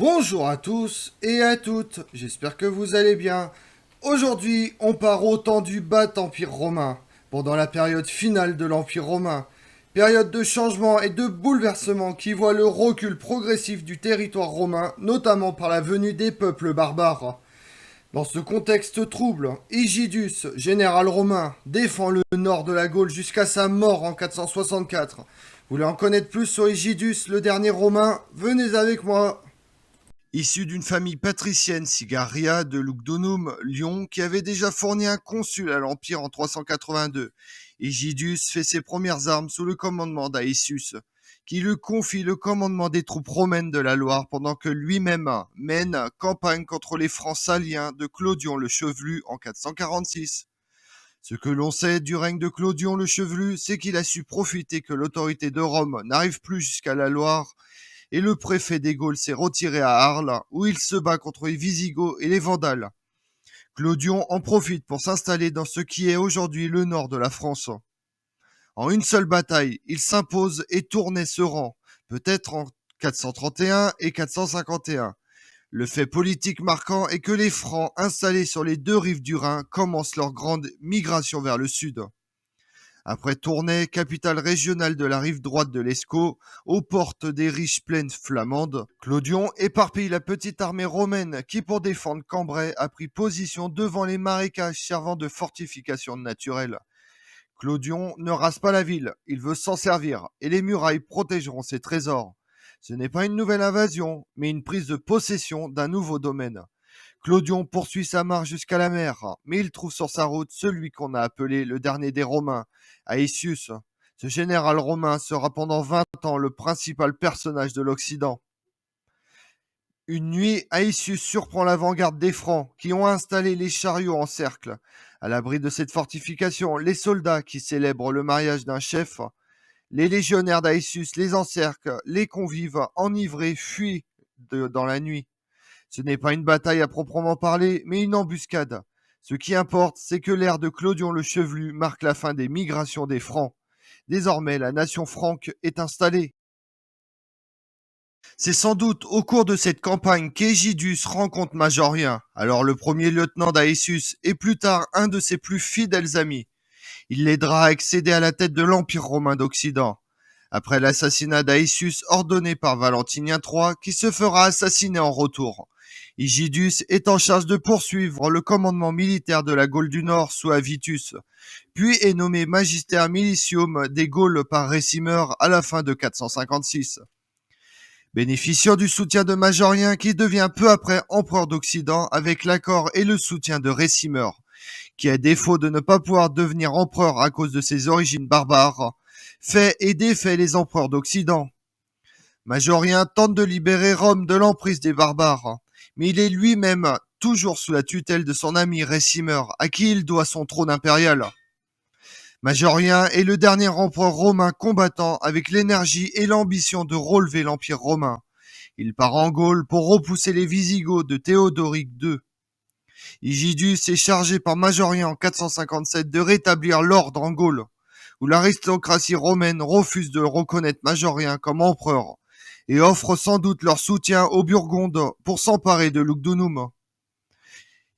Bonjour à tous et à toutes, j'espère que vous allez bien. Aujourd'hui, on part au temps du bas empire romain, pendant la période finale de l'Empire romain. Période de changement et de bouleversement qui voit le recul progressif du territoire romain, notamment par la venue des peuples barbares. Dans ce contexte trouble, Hygidus, général romain, défend le nord de la Gaule jusqu'à sa mort en 464. Vous voulez en connaître plus sur Hygidus, le dernier romain? Venez avec moi. Issu d'une famille patricienne Sigaria de Lugdunum, Lyon, qui avait déjà fourni un consul à l'Empire en 382, Hygidus fait ses premières armes sous le commandement d'Aetius, qui lui confie le commandement des troupes romaines de la Loire pendant que lui-même mène campagne contre les Francs saliens de Clodion le Chevelu en 446. Ce que l'on sait du règne de Clodion le Chevelu, c'est qu'il a su profiter que l'autorité de Rome n'arrive plus jusqu'à la Loire et le préfet des Gaules s'est retiré à Arles, où il se bat contre les Visigoths et les Vandales. Clodion en profite pour s'installer dans ce qui est aujourd'hui le nord de la France. En une seule bataille, il s'impose et tournait ce rang, peut-être en 431 et 451. Le fait politique marquant est que les Francs installés sur les deux rives du Rhin commencent leur grande migration vers le sud. Après Tournai, capitale régionale de la rive droite de l'Escaut, aux portes des riches plaines flamandes, Clodion éparpille la petite armée romaine qui, pour défendre Cambrai, a pris position devant les marécages servant de fortification naturelle. Clodion ne rase pas la ville, il veut s'en servir, et les murailles protégeront ses trésors. Ce n'est pas une nouvelle invasion, mais une prise de possession d'un nouveau domaine. Clodion poursuit sa marche jusqu'à la mer, mais il trouve sur sa route celui qu'on a appelé le dernier des Romains, Aetius. Ce général romain sera pendant 20 ans le principal personnage de l'Occident. Une nuit, Aetius surprend l'avant-garde des Francs, qui ont installé les chariots en cercle. À l'abri de cette fortification, les soldats qui célèbrent le mariage d'un chef, les légionnaires d'Aetius les encerclent, les convives enivrés fuient dans la nuit. Ce n'est pas une bataille à proprement parler, mais une embuscade. Ce qui importe, c'est que l'ère de Clodion le Chevelu marque la fin des migrations des Francs. Désormais, la nation franque est installée. C'est sans doute au cours de cette campagne qu'Aegidius rencontre Majorien, alors le premier lieutenant d'Aetius, et plus tard un de ses plus fidèles amis. Il l'aidera à accéder à la tête de l'Empire romain d'Occident. Après l'assassinat d'Aetius ordonné par Valentinien III, qui se fera assassiner en retour. Hygidus est en charge de poursuivre le commandement militaire de la Gaule du Nord sous Avitus, puis est nommé magister militium des Gaules par Récimer à la fin de 456. Bénéficiant du soutien de Majorien qui devient peu après empereur d'Occident avec l'accord et le soutien de Récimer, qui à défaut de ne pas pouvoir devenir empereur à cause de ses origines barbares, fait et défait les empereurs d'Occident. Majorien tente de libérer Rome de l'emprise des barbares, mais il est lui-même toujours sous la tutelle de son ami Récimer, à qui il doit son trône impérial. Majorien est le dernier empereur romain combattant avec l'énergie et l'ambition de relever l'Empire romain. Il part en Gaule pour repousser les Visigoths de Théodoric II. Hygidus est chargé par Majorien en 457 de rétablir l'ordre en Gaule, où l'aristocratie romaine refuse de reconnaître Majorien comme empereur et offre sans doute leur soutien aux Burgondes pour s'emparer de Lugdunum.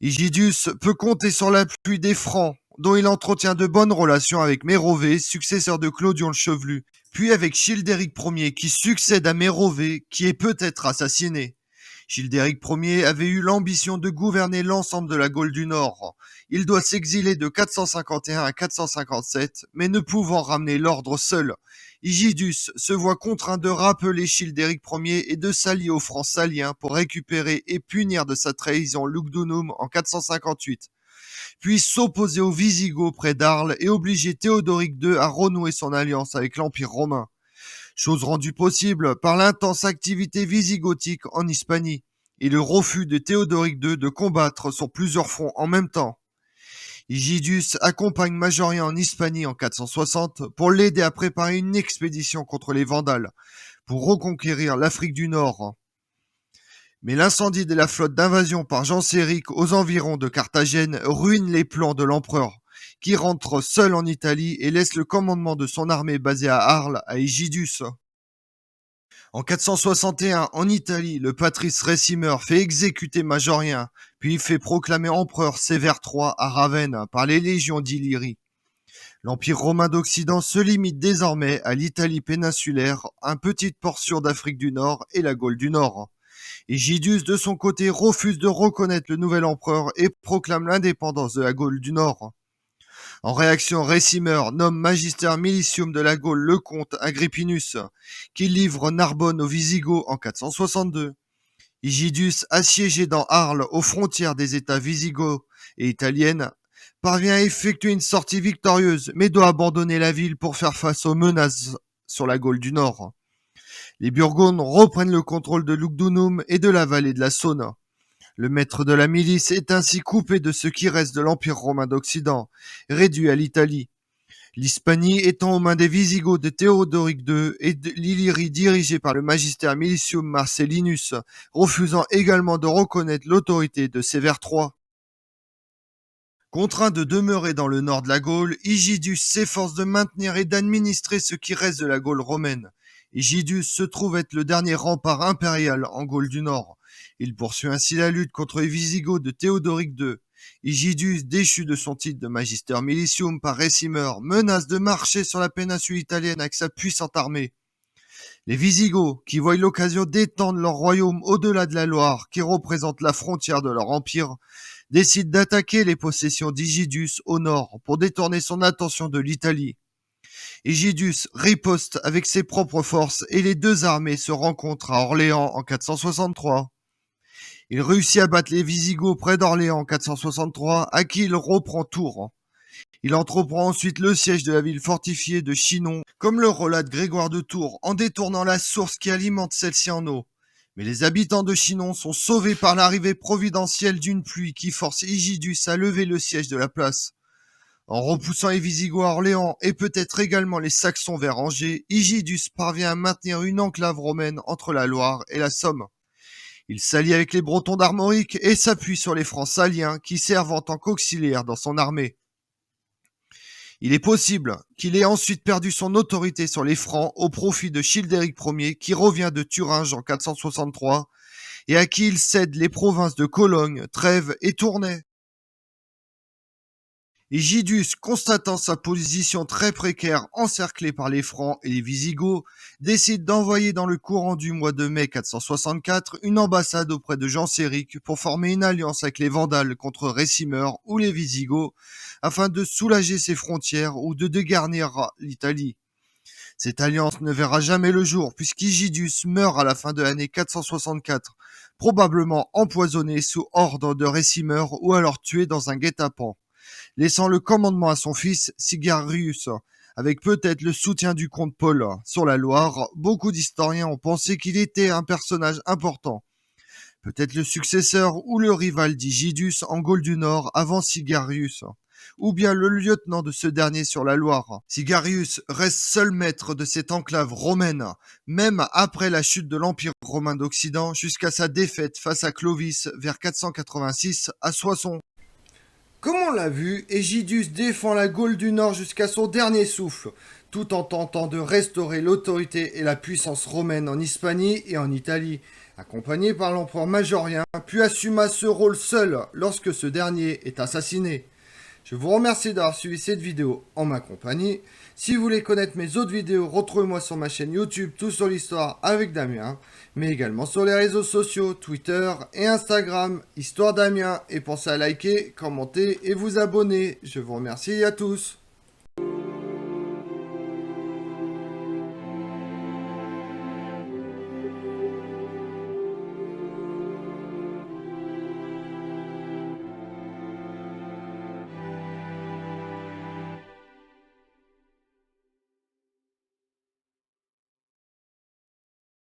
Hygidus peut compter sur l'appui des Francs, dont il entretient de bonnes relations avec Mérové, successeur de Clodion le Chevelu, puis avec Childéric Ier qui succède à Mérové, qui est peut-être assassiné. Childéric Ier avait eu l'ambition de gouverner l'ensemble de la Gaule du Nord. Il doit s'exiler de 451 à 457, mais ne pouvant ramener l'ordre seul. Hygidus se voit contraint de rappeler Childéric Ier et de s'allier aux Francs saliens pour récupérer et punir de sa trahison Lugdunum en 458, puis s'opposer aux Visigoths près d'Arles et obliger Théodoric II à renouer son alliance avec l'Empire romain. Chose rendue possible par l'intense activité visigothique en Hispanie et le refus de Théodoric II de combattre sur plusieurs fronts en même temps. Hygidus accompagne Majorien en Hispanie en 460 pour l'aider à préparer une expédition contre les Vandales, pour reconquérir l'Afrique du Nord. Mais l'incendie de la flotte d'invasion par Genséric aux environs de Carthagène ruine les plans de l'empereur, qui rentre seul en Italie et laisse le commandement de son armée basée à Arles à Hygidus. En 461, en Italie, le patrice Récimer fait exécuter Majorien, puis fait proclamer empereur Sévère III à Ravenne par les légions d'Illyrie. L'Empire romain d'Occident se limite désormais à l'Italie péninsulaire, une petite portion d'Afrique du Nord et la Gaule du Nord. Egidius, de son côté, refuse de reconnaître le nouvel empereur et proclame l'indépendance de la Gaule du Nord. En réaction, Récimer nomme Magister Militium de la Gaule le comte Agrippinus, qui livre Narbonne aux Visigoths en 462. Egidius, assiégé dans Arles, aux frontières des États visigoths et italiennes, parvient à effectuer une sortie victorieuse, mais doit abandonner la ville pour faire face aux menaces sur la Gaule du Nord. Les Burgondes reprennent le contrôle de Lugdunum et de la vallée de la Saône. Le maître de la milice est ainsi coupé de ce qui reste de l'Empire romain d'Occident, réduit à l'Italie. L'Hispanie étant aux mains des Visigoths de Théodoric II et de l'Illyrie dirigée par le Magister Militium Marcellinus, refusant également de reconnaître l'autorité de Sévère III. Contraint de demeurer dans le nord de la Gaule, Egidius s'efforce de maintenir et d'administrer ce qui reste de la Gaule romaine. Egidius se trouve être le dernier rempart impérial en Gaule du Nord. Il poursuit ainsi la lutte contre les Visigoths de Théodoric II. Egidius, déchu de son titre de Magister Militium par Récimer, menace de marcher sur la péninsule italienne avec sa puissante armée. Les Visigoths, qui voient l'occasion d'étendre leur royaume au-delà de la Loire, qui représente la frontière de leur empire, décident d'attaquer les possessions d'Egidius au nord pour détourner son attention de l'Italie. Egidius riposte avec ses propres forces et les deux armées se rencontrent à Orléans en 463. Il réussit à battre les Visigoths près d'Orléans en 463, à qui il reprend Tours. Il entreprend ensuite le siège de la ville fortifiée de Chinon, comme le relate Grégoire de Tours, en détournant la source qui alimente celle-ci en eau. Mais les habitants de Chinon sont sauvés par l'arrivée providentielle d'une pluie qui force Egidius à lever le siège de la place. En repoussant les Visigoths à Orléans et peut-être également les Saxons vers Angers, Egidius parvient à maintenir une enclave romaine entre la Loire et la Somme. Il s'allie avec les Bretons d'Armorique et s'appuie sur les Francs saliens qui servent en tant qu'auxiliaires dans son armée. Il est possible qu'il ait ensuite perdu son autorité sur les Francs au profit de Childéric Ier qui revient de Thuringe en 463 et à qui il cède les provinces de Cologne, Trèves et Tournai. Egidius, constatant sa position très précaire encerclé par les Francs et les Visigoths, décide d'envoyer dans le courant du mois de mai 464 une ambassade auprès de Genséric pour former une alliance avec les Vandales contre Récimer ou les Visigoths afin de soulager ses frontières ou de dégarnir l'Italie. Cette alliance ne verra jamais le jour puisqu'Egidius meurt à la fin de l'année 464, probablement empoisonné sous ordre de Récimer ou alors tué dans un guet-apens, laissant le commandement à son fils Sigarius, avec peut-être le soutien du comte Paul. Sur la Loire, beaucoup d'historiens ont pensé qu'il était un personnage important, peut-être le successeur ou le rival d'Egidius en Gaule du Nord avant Sigarius, ou bien le lieutenant de ce dernier sur la Loire. Sigarius reste seul maître de cette enclave romaine, même après la chute de l'Empire romain d'Occident jusqu'à sa défaite face à Clovis vers 486 à Soissons. Comme on l'a vu, Egidius défend la Gaule du Nord jusqu'à son dernier souffle, tout en tentant de restaurer l'autorité et la puissance romaine en Hispanie et en Italie, accompagné par l'empereur Majorien, puis assuma ce rôle seul lorsque ce dernier est assassiné. Je vous remercie d'avoir suivi cette vidéo en ma compagnie. Si vous voulez connaître mes autres vidéos, retrouvez-moi sur ma chaîne YouTube Tout sur l'Histoire avec Damien, mais également sur les réseaux sociaux, Twitter et Instagram, Histoire Damien. Et pensez à liker, commenter et vous abonner. Je vous remercie à tous.